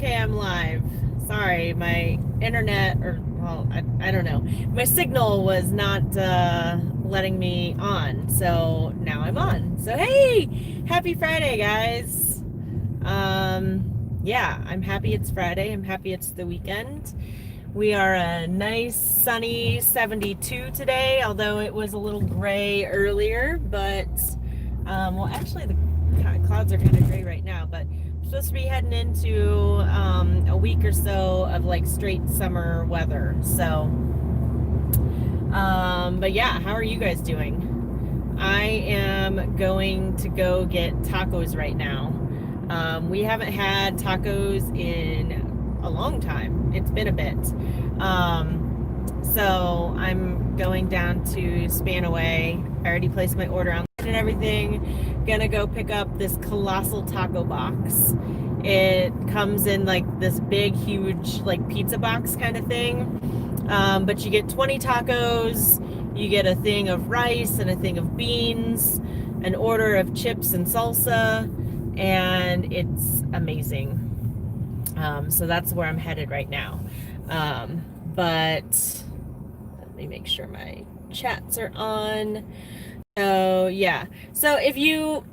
Okay, I'm live. Sorry, my internet, or, well, I don't know. My signal was not letting me on, so now I'm on. So, hey, happy Friday, guys. Yeah, I'm happy it's Friday. I'm happy it's the weekend. We are a nice sunny 72 today, although it was a little gray earlier, but, well, actually, the clouds are kind of gray right now, but we're supposed to be heading into a week or so of like straight summer weather. So, but yeah, how are you guys doing? I am going to go get tacos right now. We haven't had tacos in a long time. It's been a bit. So I'm going down to Spanaway. I already placed my order online and everything. Gonna go pick up this colossal taco box. It comes in like this big, huge, like pizza box kind of thing. But you get 20 tacos, you get a thing of rice and a thing of beans, an order of chips and salsa, and it's amazing. So that's where I'm headed right now. But let me make sure my chats are on. So yeah. So if you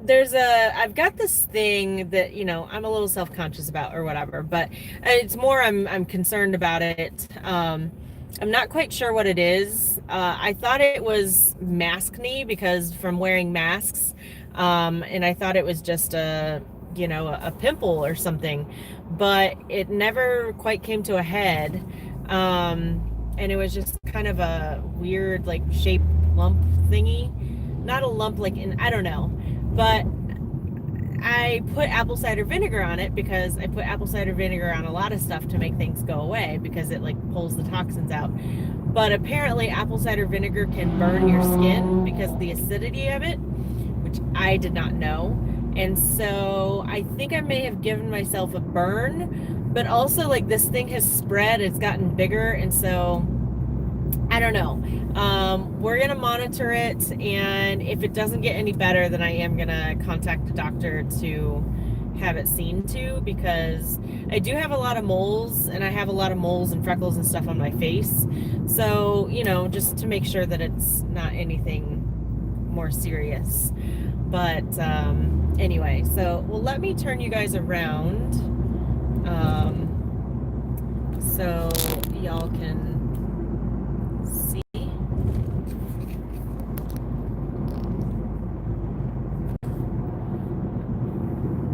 I've got this thing that, I'm a little self-conscious about or whatever, but it's more I'm concerned about it. I'm not quite sure what it is. I thought it was maskne because from wearing masks, and I thought it was just a pimple or something, but it never quite came to a head. And it was just kind of a weird, like, shaped lump thingy. Not a lump like I don't know. But I put apple cider vinegar on it because I put apple cider vinegar on a lot of stuff to make things go away because it like pulls the toxins out. But apparently apple cider vinegar can burn your skin because of the acidity of it, which I did not know. And so I think I may have given myself a burn, but also like this thing has spread, it's gotten bigger, and so I don't know. We're going to monitor it, and if it doesn't get any better, then I am going to contact the doctor to have it seen to, because I do have a lot of moles, and I have a lot of moles and freckles and stuff on my face. So, just to make sure that it's not anything more serious. But anyway, so, well, let me turn you guys around so y'all can see.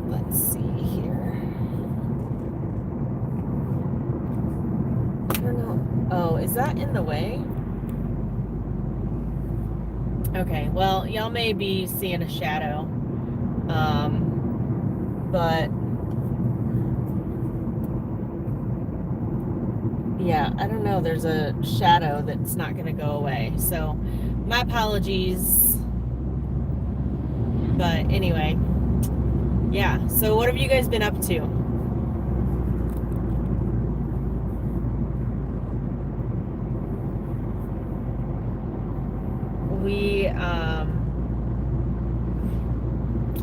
Let's see here. I don't know. Oh, is that in the way? Okay, well, y'all may be seeing a shadow. But yeah, I don't know. There's a shadow that's not going to go away. So my apologies. But anyway, yeah. So what have you guys been up to?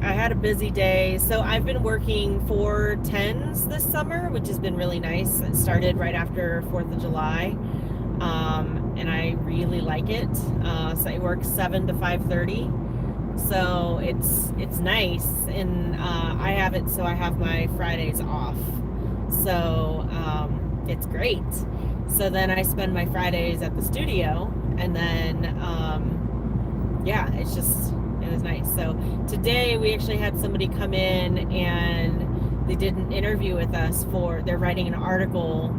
I had a busy day. So I've been working 4 10s this summer, which has been really nice. It started right after 4th of July. And I really like it. So I work 7 to 5:30. So it's nice, and I have it so I have my Fridays off. So it's great. So then I spend my Fridays at the studio, and then yeah, it was nice. So today we actually had somebody come in and they did an interview with us they're writing an article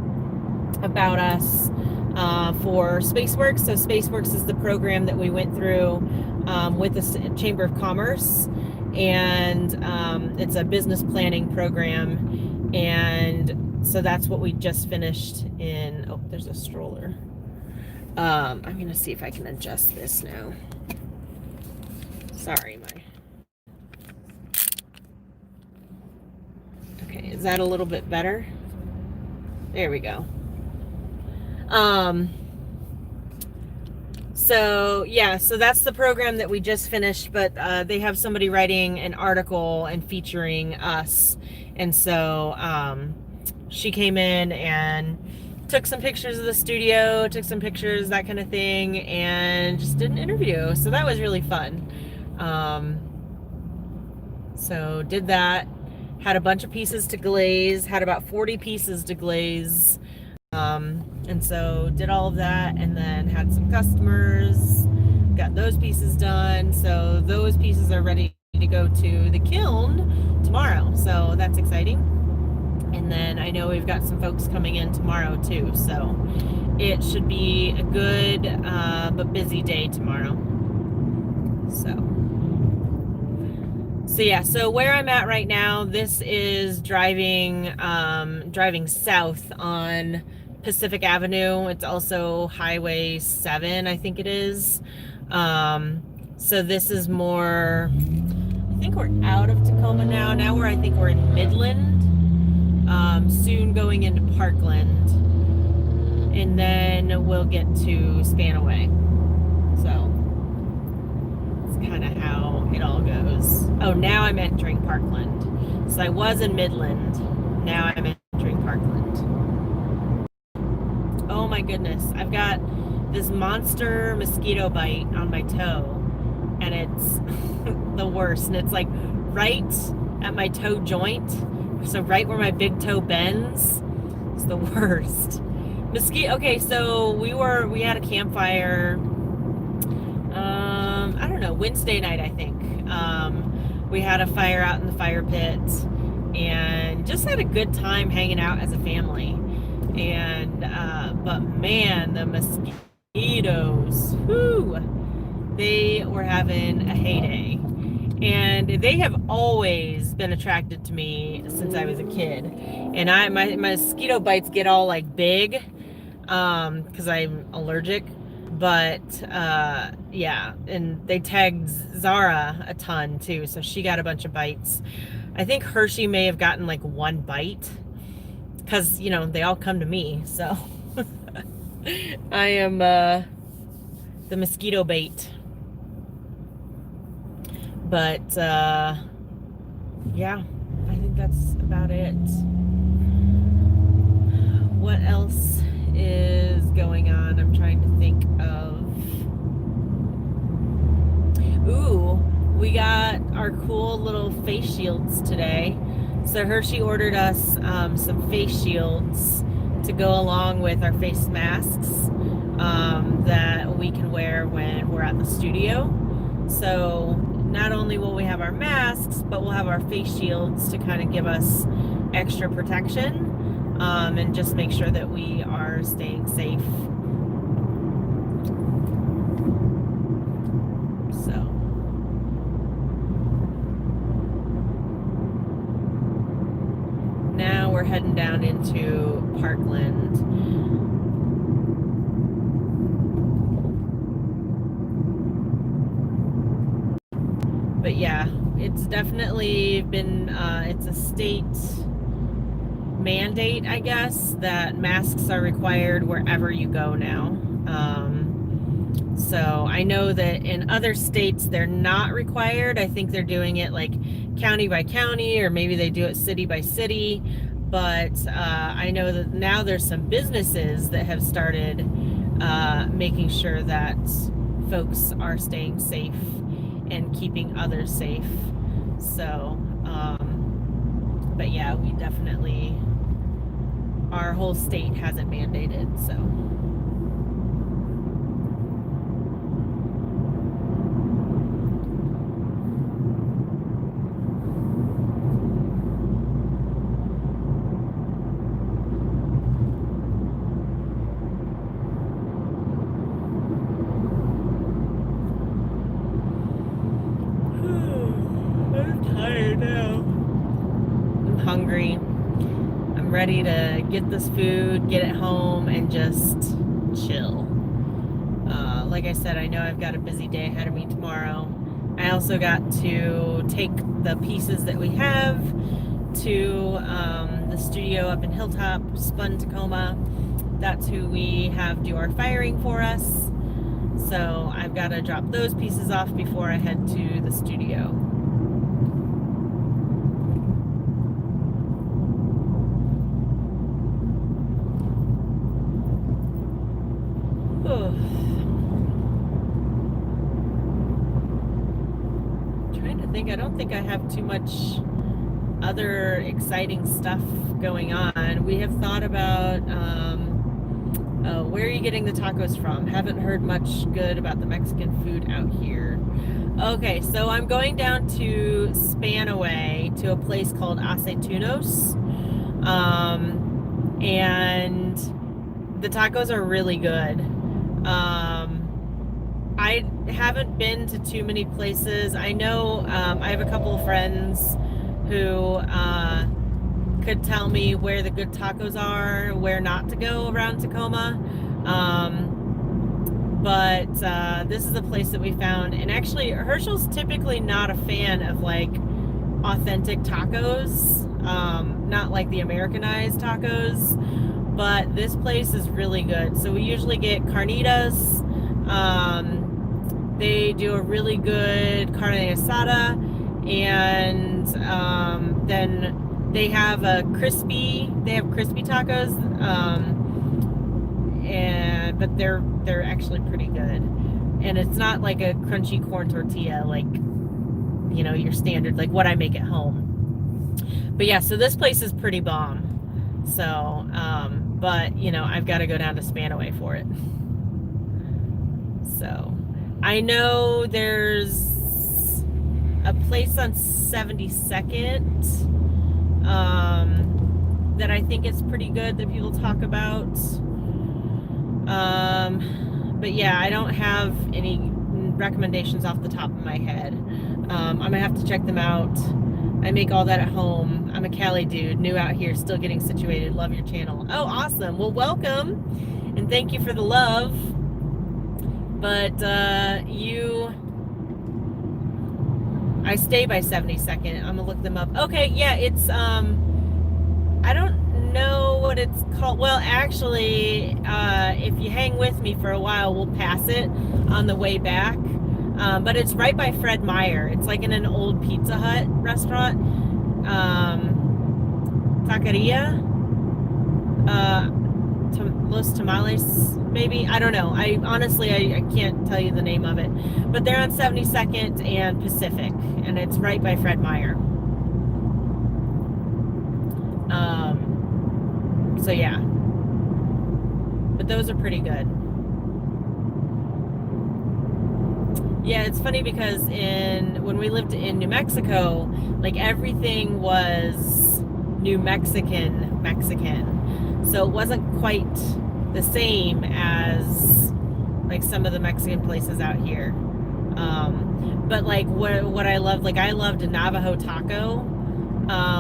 about us for SpaceWorks. So SpaceWorks is the program that we went through with the Chamber of Commerce, and it's a business planning program, and so that's what we just finished in. Oh, there's a stroller. I'm gonna see if I can adjust this now. Sorry, okay, is that a little bit better? There we go. So yeah, so that's the program that we just finished, but they have somebody writing an article and featuring us. And so she came in and took some pictures of the studio, took some pictures, that kind of thing, and just did an interview. So that was really fun. Um, so did that, had a bunch of pieces to glaze, had about 40 pieces to glaze. And so did all of that, and then had some customers, got those pieces done. So those pieces are ready to go to the kiln tomorrow. So that's exciting. And then I know we've got some folks coming in tomorrow too. So it should be a good but busy day tomorrow. So yeah, so where I'm at right now, this is driving south on Pacific Avenue. It's also Highway 7, I think it is. So this is more, I think we're out of Tacoma now. Now I think we're in Midland, soon going into Parkland, and then we'll get to Spanaway. So kind of how it all goes. Oh, now I'm entering Parkland. So I was in Midland. Now I'm entering Parkland. Oh my goodness. I've got this monster mosquito bite on my toe, and it's the worst. And it's like right at my toe joint. So right where my big toe bends. It's the worst. Mosquito. Okay, so we had a campfire. I don't know, Wednesday night, I think. We had a fire out in the fire pit and just had a good time hanging out as a family. And, but man, the mosquitoes, whoo, they were having a heyday. And they have always been attracted to me since I was a kid. And my mosquito bites get all like big, because I'm allergic. But yeah, and they tagged Zara a ton too, so she got a bunch of bites. I think Hershey may have gotten like one bite, because they all come to me. So I am the mosquito bait. But yeah, I think that's about it. What else is going on? I'm trying to think of. Ooh, we got our cool little face shields today. So Hershey ordered us some face shields to go along with our face masks that we can wear when we're at the studio. So not only will we have our masks, but we'll have our face shields to kind of give us extra protection. And just make sure that we are staying safe. So now we're heading down into Parkland. But yeah, it's definitely been, it's a state mandate, I guess, that masks are required wherever you go now. So I know that in other states they're not required. I think they're doing it like county by county, or maybe they do it city by city. But I know that now there's some businesses that have started making sure that folks are staying safe and keeping others safe. So but yeah, we definitely, our whole state has it mandated. So I'm tired now. I'm hungry. I'm ready to get this food, get it home, and just chill. Like I said, I know I've got a busy day ahead of me tomorrow. I also got to take the pieces that we have to the studio up in Hilltop, Spun Tacoma. That's who we have do our firing for us. So I've got to drop those pieces off before I head to the studio. Trying to think. I don't think I have too much other exciting stuff going on. We have thought about where are you getting the tacos from? Haven't heard much good about the Mexican food out here. Okay, so I'm going down to Spanaway to a place called Aceitunos. And the tacos are really good. I haven't been to too many places. I know I have a couple of friends who could tell me where the good tacos are, where not to go around Tacoma. But this is a place that we found. And actually, Herschel's typically not a fan of like authentic tacos, not like the Americanized tacos. But this place is really good. So we usually get carnitas. They do a really good carne asada, and then they have crispy tacos, but they're actually pretty good, and it's not like a crunchy corn tortilla like your standard like what I make at home. But yeah, so this place is pretty bomb. So but I've got to go down to Spanaway for it. So I know there's a place on 72nd that I think is pretty good that people talk about. But yeah, I don't have any recommendations off the top of my head. I'm gonna have to check them out. I make all that at home. I'm a Cali dude, new out here, still getting situated. Love your channel. Oh, awesome. Well, welcome, and thank you for the love. But I stay by 72nd. I'm gonna look them up. Okay, yeah, it's I don't know what it's called. Well, actually, if you hang with me for a while, we'll pass it on the way back. But it's right by Fred Meyer. It's like in an old Pizza Hut restaurant. Taqueria. Los Tamales, maybe. I don't know. I can't tell you the name of it. But they're on 72nd and Pacific, and it's right by Fred Meyer. So yeah. But those are pretty good. Yeah, it's funny because when we lived in New Mexico, like everything was New Mexican. So it wasn't quite the same as like some of the Mexican places out here. But like what I loved, like I loved a Navajo taco,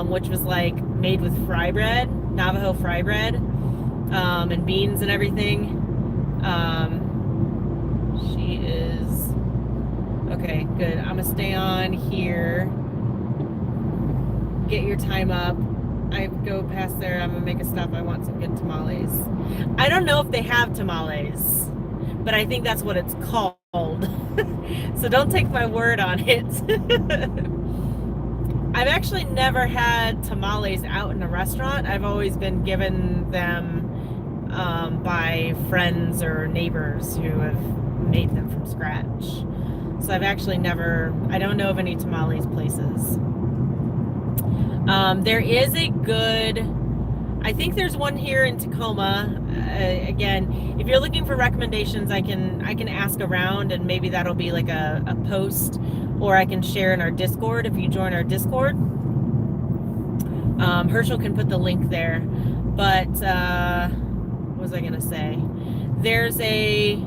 which was like made with Navajo fry bread, and beans and everything. She is okay, good. I'm gonna stay on here. Get your time up. I go past there. I'm gonna make a stop. I want some good tamales. I don't know if they have tamales, but I think that's what it's called. So don't take my word on it. I've actually never had tamales out in a restaurant. I've always been given them by friends or neighbors who have made them from scratch. So I've actually I don't know of any tamales places. There is I think there's one here in Tacoma. Again, if you're looking for recommendations, I can ask around, and maybe that'll be like a post, or I can share in our Discord if you join our Discord. Herschel can put the link there. But what was I gonna say? There's a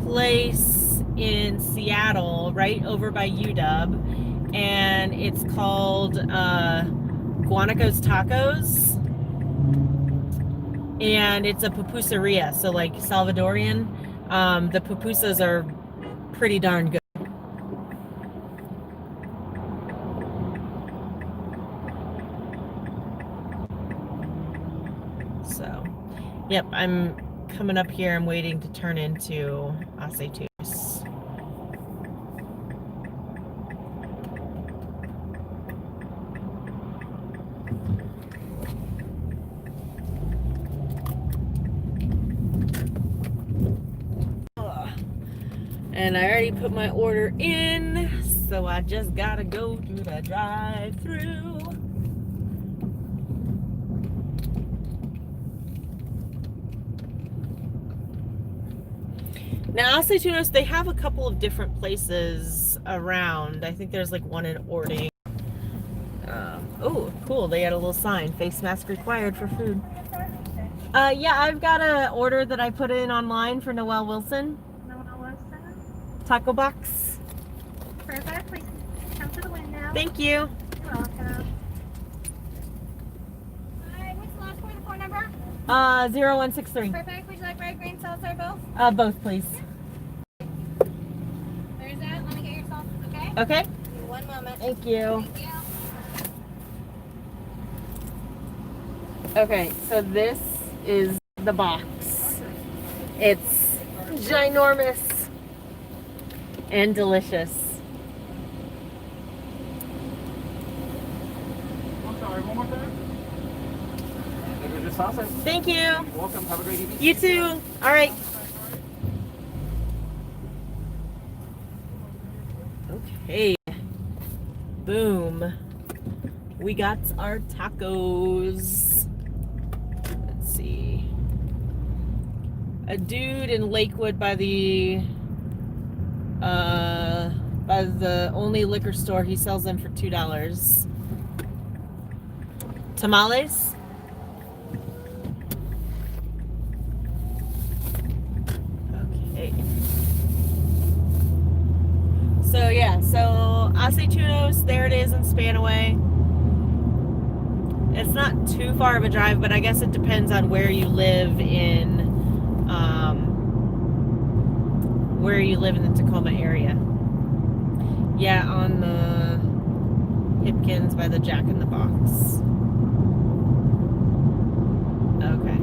place in Seattle right over by UW, and it's called Guanaco's Tacos, and it's a pupuseria, so like Salvadorian. The pupusas are pretty darn good. So, yep, I'm coming up here, I'm waiting to turn into Acetus. And I already put my order in, so I just gotta go through the drive-through. Now, Aceitunos, they have a couple of different places around. I think there's like one in Ording. Oh, cool. They got a little sign, face mask required for food. Yeah, I've got an order that I put in online for Noelle Wilson. Taco box. Perfect. Please come to the window. Thank you. You're welcome. Alright, what's the last 4 number? 0163. Perfect. Would you like red, green sauce or both? Both, please. There's that. Let me get your sauce, okay? Okay. Give me 1 moment. Thank you. Thank you. Okay, so this is the box. It's ginormous and delicious. I'm sorry, one more time. There's your sausage. Thank you. You're welcome. Have a great evening. You too. All right. Okay. Boom. We got our tacos. Let's see. A dude in Lakewood by the only liquor store, he sells them for $2. Tamales? Okay. So yeah, so Aceitunos, there it is in Spanaway. It's not too far of a drive, but I guess it depends on where you live in the Tacoma area. Yeah, on the Hipkins by the Jack in the Box. Okay.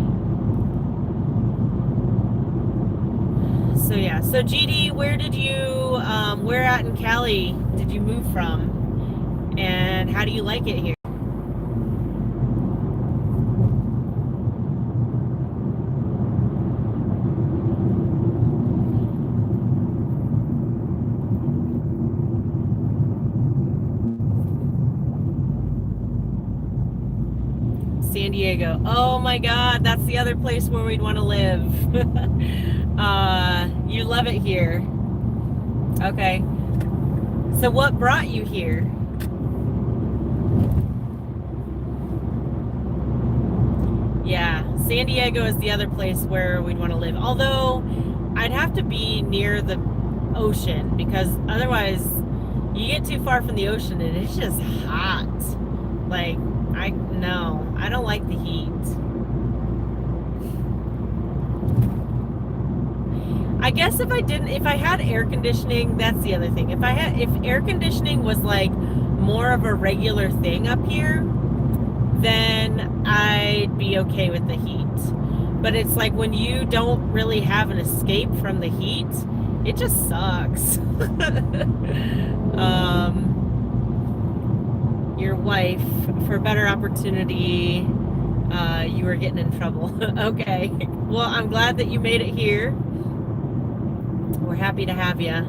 So yeah, so GD, where at in Cali did you move from? And how do you like it here? San Diego. Oh my God, that's the other place where we'd want to live. You love it here. Okay. So what brought you here? Yeah, San Diego is the other place where we'd want to live. Although I'd have to be near the ocean because otherwise you get too far from the ocean and it's just hot. Like, I don't like the heat. I guess if I had air conditioning, that's the other thing. If air conditioning was like more of a regular thing up here, then I'd be okay with the heat. But it's like when you don't really have an escape from the heat, it just sucks. Your wife, for better opportunity, you were getting in trouble. Okay. Well, I'm glad that you made it here. We're happy to have you.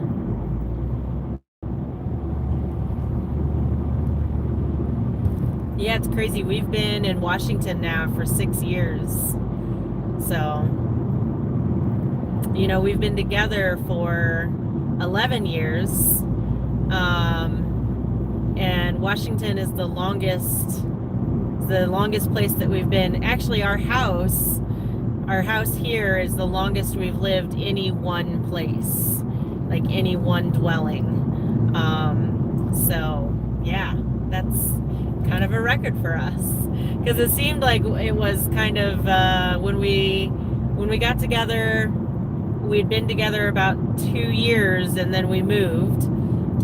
Yeah, it's crazy. We've been in Washington now for 6 years. So, we've been together for 11 years. And Washington is the longest place that we've been. Actually, our house here is the longest we've lived any one place, like any one dwelling. So yeah, that's kind of a record for us, because it seemed like it was kind of when we got together, we'd been together about 2 years, and then we moved,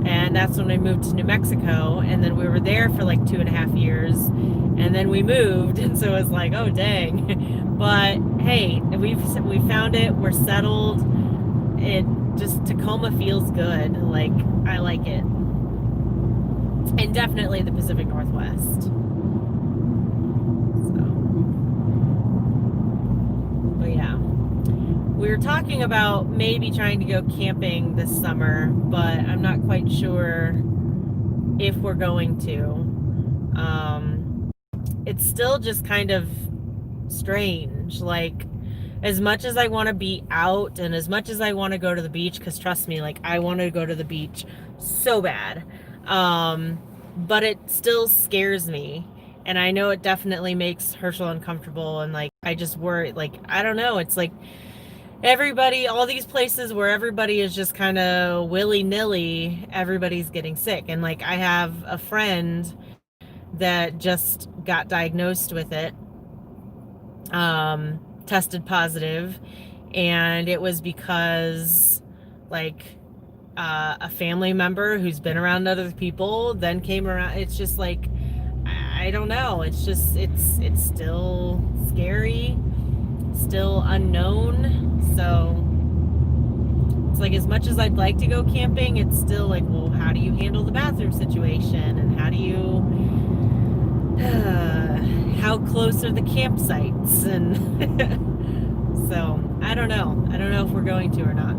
and that's when we moved to New Mexico, and then we were there for like 2.5 years, and then we moved, and so it was like, oh dang. But hey, we found it. We're settled. It just Tacoma feels good. Like I like it, and definitely the Pacific Northwest. So, but yeah, we were talking about maybe trying to go camping this summer, but I'm not quite sure if we're going to. It's still just kind of strange. Like, as much as I want to be out and as much as I want to go to the beach, because trust me, like, I want to go to the beach so bad. But it still scares me. And I know it definitely makes Herschel uncomfortable. And, like, I just worry, like, I don't know. It's like everybody, all these places where everybody is just kind of willy-nilly, everybody's getting sick. And, like, I have a friend that just got diagnosed with it, tested positive, and it was because like a family member who's been around other people then came around. It's just like I don't know. It's just it's still scary, still unknown. So it's like as much as I'd like to go camping, it's still like, well, how do you handle the bathroom situation, and how do you how close are the campsites? And so I don't know if we're going to or not.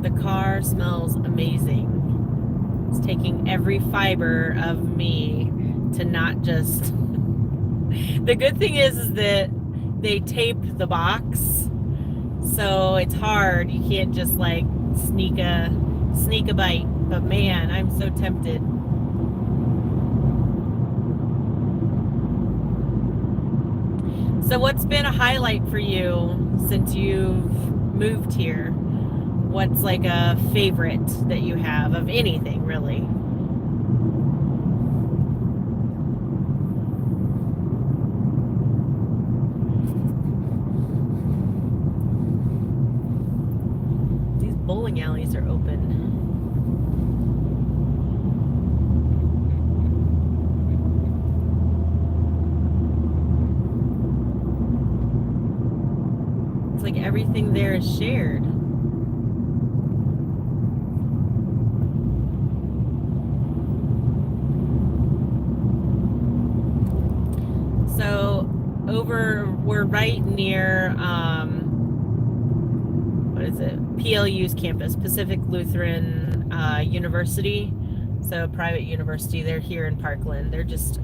The car smells amazing. It's taking every fiber of me to not just the good thing is that they tape the box, so it's hard. You can't just like sneak a bite. But man, I'm so tempted. So what's been a highlight for you since you've moved here? What's like a favorite that you have of anything, really? These bowling alleys are open. It's like everything there is shared. So we're right near what is it? PLU's campus, Pacific Lutheran University. So private university. They're here in Parkland. They're just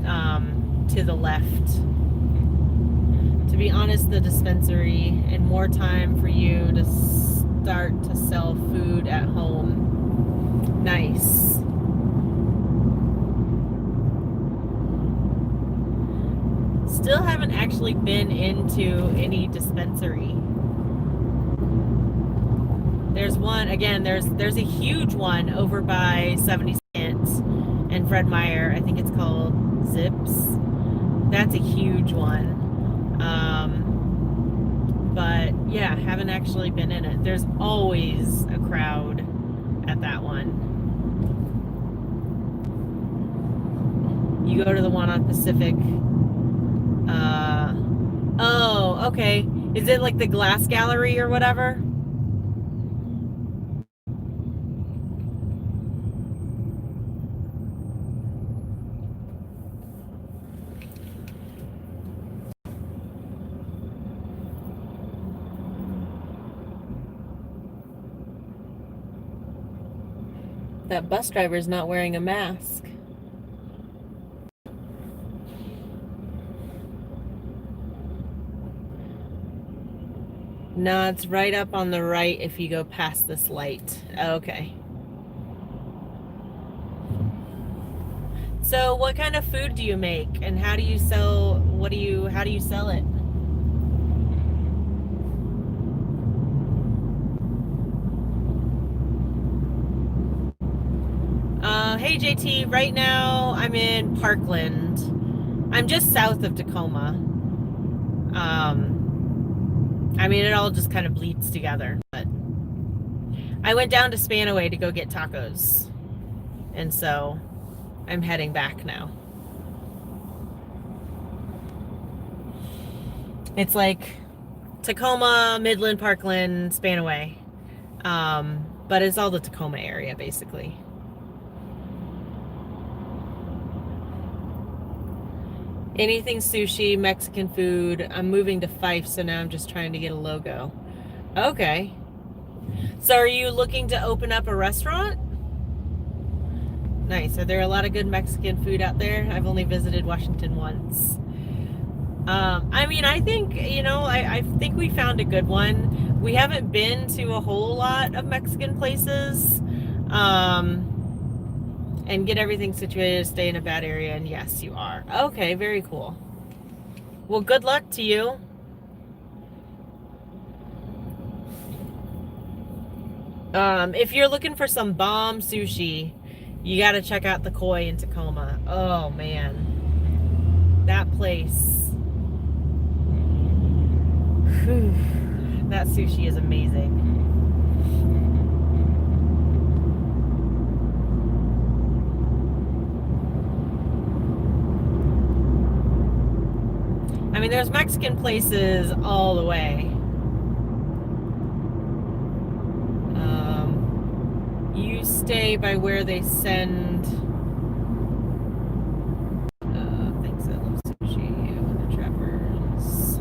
to the left. To be honest, the dispensary, and more time for you to start to sell food at home. Nice. Still haven't actually been into any dispensary. There's one, again, there's a huge one over by 72nd and Fred Meyer. I think it's called Zips. That's a huge one. But yeah, haven't actually been in it. There's always a crowd at that one. You go to the one on Pacific. Oh, okay. Is it like the glass gallery or whatever? That bus driver's not wearing a mask. No, it's right up on the right if you go past this light. Okay. So what kind of food do you make, and how do you sell, how do you sell it? Hey JT, right now I'm in Parkland. I'm just south of Tacoma. I mean, it all just kind of bleeds together, but I went down to Spanaway to go get tacos. And so I'm heading back now. It's like Tacoma, Midland, Parkland, Spanaway. But it's all the Tacoma area, basically. Anything sushi, Mexican food. I'm moving to Fife, so now I'm just trying to get a logo. Okay. So are you looking to open up a restaurant? Nice. Are there a lot of good Mexican food out there? I've only visited Washington once. I mean, I think, I think we found a good one. We haven't been to a whole lot of Mexican places. And get everything situated, stay in a bad area, and yes, you are. Okay, very cool. Well, good luck to you. If you're looking for some bomb sushi, you got to check out the Koi in Tacoma. Oh, man. That place. Whew. That sushi is amazing. I mean, there's Mexican places all the way. You stay by where they send things that love sushi. The Trappers.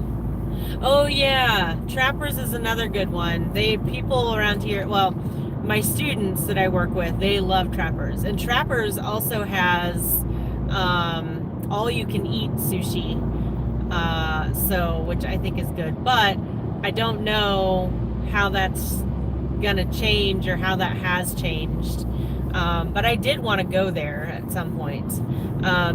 Oh yeah, Trappers is another good one. People around here, well, my students that I work with, they love Trappers, and Trappers also has all you can eat sushi. Which I think is good, but I don't know how that's gonna change or how that has changed. But I did want to go there at some point.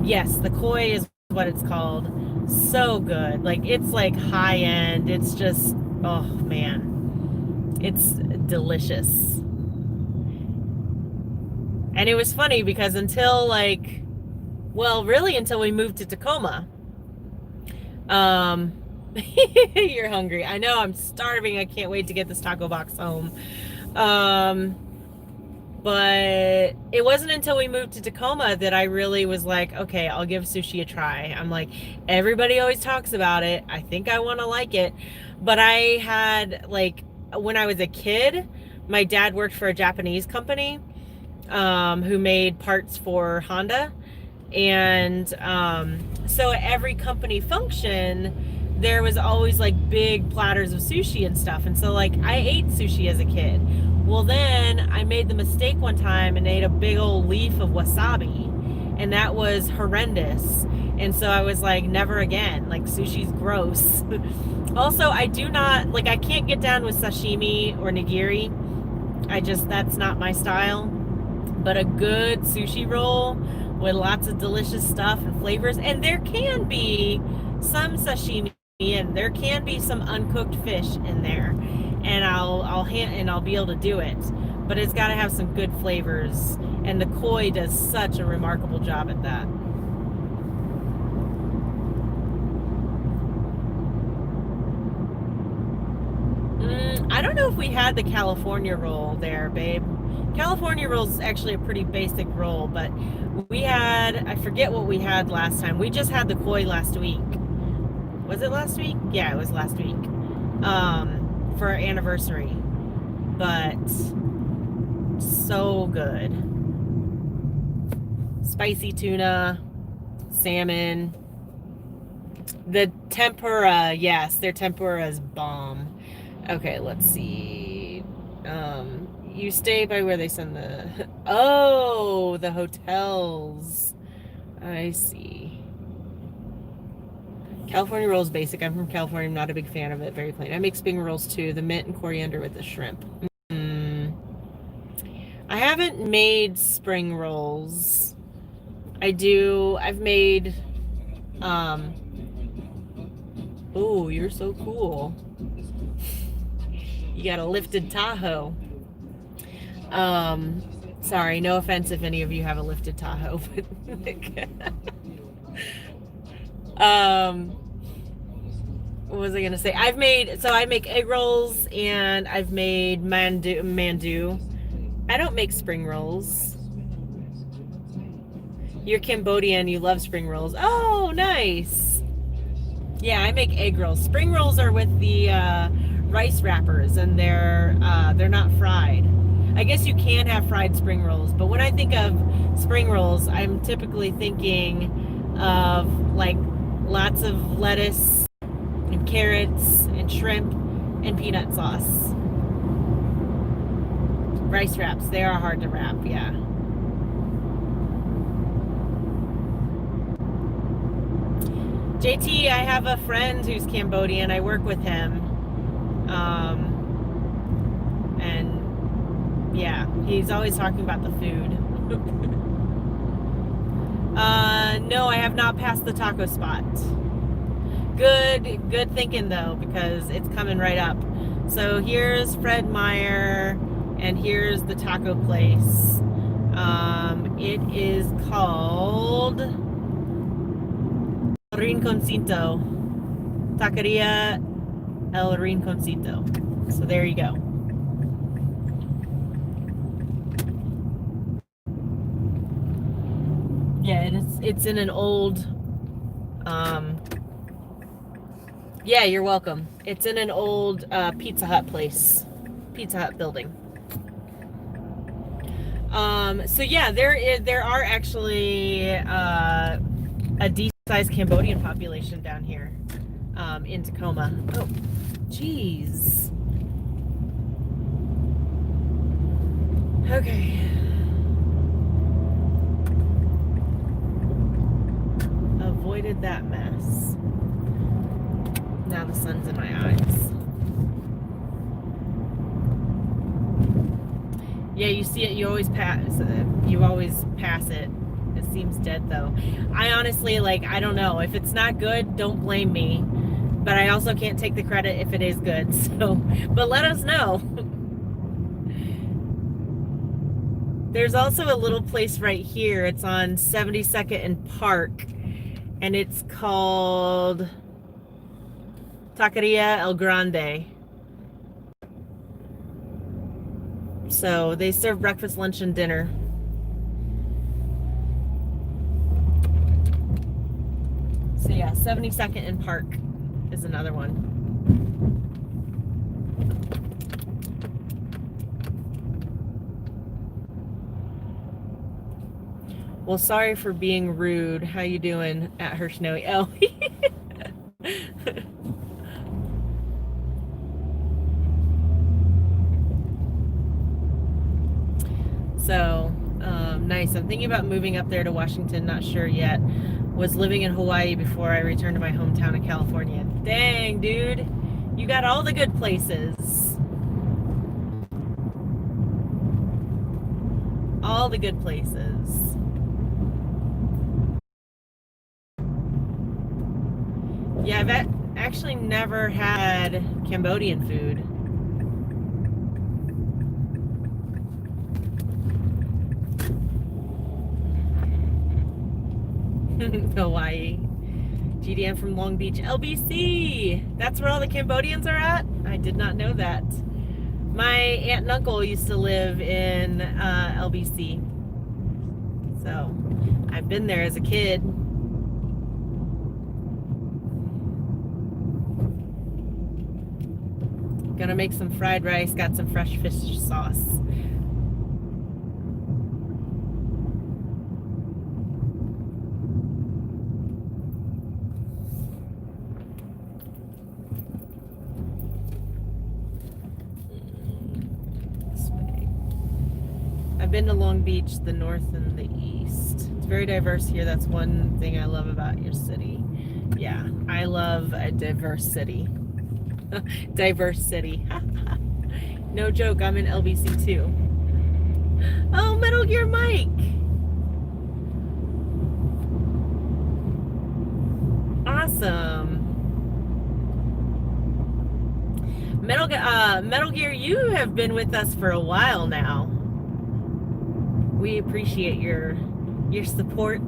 Yes, the Koi is what it's called. So good. Like, it's like high end. It's just, oh man, it's delicious. And it was funny because until until we moved to Tacoma, you're hungry. I know, I'm starving. I can't wait to get this taco box home. But it wasn't until we moved to Tacoma that I really was like, okay, I'll give sushi a try. I'm like, everybody always talks about it. I think I want to like it. But I had, when I was a kid, my dad worked for a Japanese company who made parts for Honda. And so at every company function, there was always big platters of sushi and stuff. And so I ate sushi as a kid. Well, then I made the mistake one time and ate a big old leaf of wasabi, and that was horrendous. And so I was like, never again. Sushi's gross. Also, I do not, I can't get down with sashimi or nigiri. That's not my style. But a good sushi roll with lots of delicious stuff and flavors, and there can be some sashimi and there can be some uncooked fish in there, and I'll be able to do it, but it's got to have some good flavors, and the Koi does such a remarkable job at that. I don't know if we had the California roll there, babe. California roll is actually a pretty basic roll, but I forget what we had last time. We just had the Koi last week. Was it last week? Yeah, it was last week. For our anniversary. But so good. Spicy tuna, salmon. The tempura, yes, their tempura is bomb. Okay, let's see. You stay by where they send the hotels. I see. California rolls basic. I'm from California. I'm not a big fan of it. Very plain. I make spring rolls too. The mint and coriander with the shrimp. I haven't made spring rolls. I've made oh, you're so cool. You got a lifted Tahoe. Sorry, no offense if any of you have a lifted Tahoe, but what was I gonna say? I make egg rolls and I've made mandu. I don't make spring rolls. You're Cambodian, you love spring rolls. Oh, nice. Yeah, I make egg rolls. Spring rolls are with the rice wrappers, and they're not fried. I guess you can have fried spring rolls, but when I think of spring rolls, I'm typically thinking of like lots of lettuce and carrots and shrimp and peanut sauce. Rice wraps, they are hard to wrap, yeah. JT, I have a friend who's Cambodian. I work with him. And yeah, he's always talking about the food. No, I have not passed the taco spot. Good thinking though, because it's coming right up. So here's Fred Meyer, and here's the taco place. It is called Rinconcito. Taqueria El Rinconcito. So there you go. Yeah, it's in an old yeah, you're welcome. It's in an old Pizza Hut place. Pizza Hut building. So yeah, there are actually a decent sized Cambodian population down here in Tacoma. Oh, jeez. Okay. Avoided that mess. Now the sun's in my eyes. Yeah, you see it, you always pass it. It seems dead though. I honestly, I don't know. If it's not good, don't blame me. But I also can't take the credit if it is good. So, but let us know. There's also a little place right here. It's on 72nd and Park. And it's called Taqueria El Grande. So they serve breakfast, lunch, and dinner. So yeah, 72nd and Park is another one. Well, sorry for being rude. How you doing at her snowy? Oh. So, nice. I'm thinking about moving up there to Washington. Not sure yet. Was living in Hawaii before I returned to my hometown in California. Dang, dude. You got all the good places. All the good places. Yeah, I've actually never had Cambodian food. Hawaii. GDM from Long Beach, LBC. That's where all the Cambodians are at? I did not know that. My aunt and uncle used to live in LBC. So, I've been there as a kid. Gonna make some fried rice, got some fresh fish sauce. I've been to Long Beach, the north and the east. It's very diverse here. That's one thing I love about your city. Yeah, I love a diverse city. Diverse city. No joke, I'm in LBC too. Oh, Metal Gear Mike. Awesome. Metal Gear, you have been with us for a while now. We appreciate your support.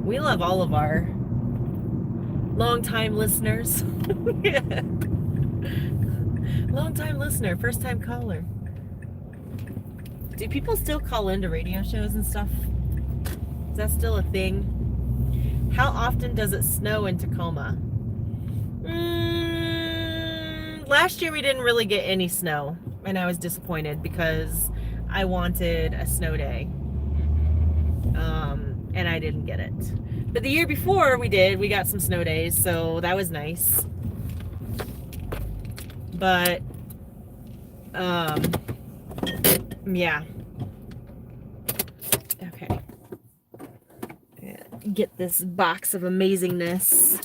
We love all of our long-time listeners. Long-time listener, first-time caller. Do people still call into radio shows and stuff? Is that still a thing? How often does it snow in Tacoma? Last year we didn't really get any snow, and I was disappointed because I wanted a snow day. And I didn't get it. But the year before we did, we got some snow days, so that was nice. But yeah. Okay. Get this box of amazingness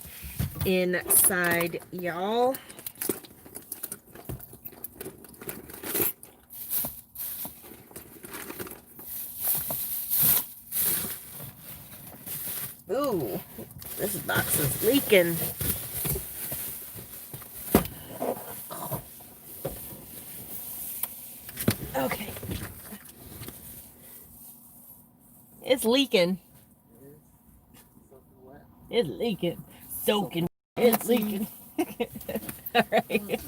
inside, y'all. Ooh, this box is leaking. Okay. It's leaking. It's leaking. Soaking. It's leaking. Alright.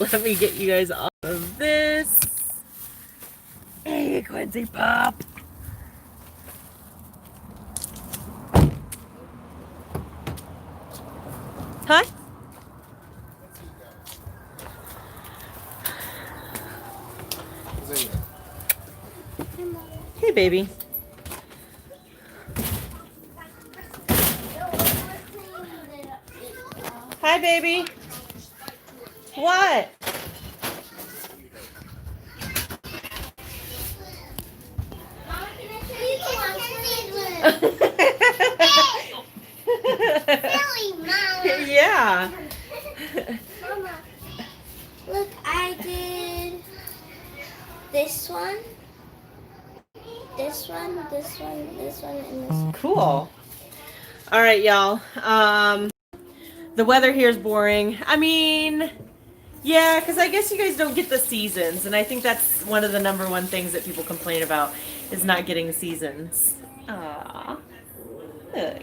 Let me get you guys off of this. Hey, Quincy Pop. Huh? Hey, baby. Hi, baby. What? Yeah. Mama, look, I did this one, this one, this one, this one, and this one. Cool. All right, y'all. The weather here is boring. I mean, yeah, because I guess you guys don't get the seasons, and I think that's one of the number one things that people complain about is not getting seasons. Aww. Look.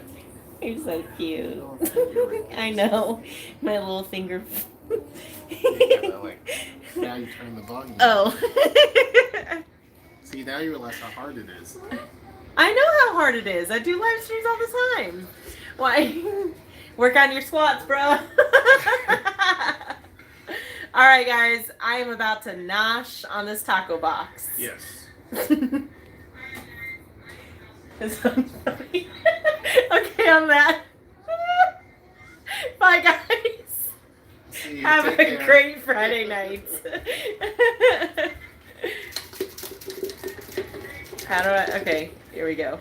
You're so cute. I know. My little finger. Now you turn the volume. Oh. See, now you realize how hard it is. I know how hard it is. I do live streams all the time. Why? Work on your squats, bro. All right, guys. I am about to nosh on this taco box. Yes. Okay, on that. Bye, guys. See you. Have a Take care. great Friday night. How do I? Okay, here we go.